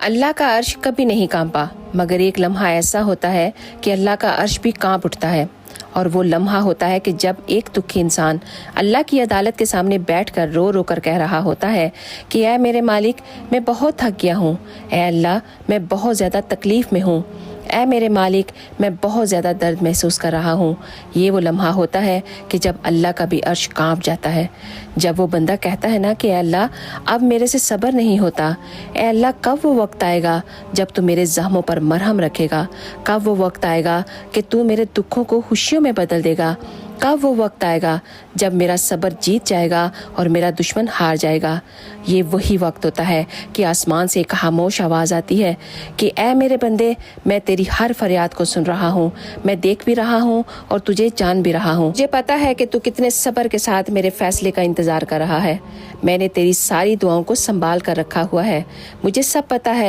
اللہ کا عرش کبھی نہیں کانپا، مگر ایک لمحہ ایسا ہوتا ہے کہ اللہ کا عرش بھی کانپ اٹھتا ہے، اور وہ لمحہ ہوتا ہے کہ جب ایک دکھی انسان اللہ کی عدالت کے سامنے بیٹھ کر رو رو کر کہہ رہا ہوتا ہے کہ اے میرے مالک، میں بہت تھک گیا ہوں، اے اللہ میں بہت زیادہ تکلیف میں ہوں، اے میرے مالک میں بہت زیادہ درد محسوس کر رہا ہوں۔ یہ وہ لمحہ ہوتا ہے کہ جب اللہ کا بھی عرش کانپ جاتا ہے، جب وہ بندہ کہتا ہے نا کہ اے اللہ اب میرے سے صبر نہیں ہوتا، اے اللہ کب وہ وقت آئے گا جب تو میرے زخموں پر مرہم رکھے گا، کب وہ وقت آئے گا کہ تو میرے دکھوں کو خوشیوں میں بدل دے گا، کب وہ وقت آئے گا جب میرا صبر جیت جائے گا اور میرا دشمن ہار جائے گا۔ یہ وہی وقت ہوتا ہے کہ آسمان سے ایک خاموش آواز آتی ہے کہ اے میرے بندے، میں تیری ہر فریاد کو سن رہا ہوں، میں دیکھ بھی رہا ہوں اور تجھے جان بھی رہا ہوں۔ مجھے پتا ہے کہ تو کتنے صبر کے ساتھ میرے فیصلے کا انتظار کر رہا ہے۔ میں نے تیری ساری دعاؤں کو سنبھال کر رکھا ہوا ہے، مجھے سب پتا ہے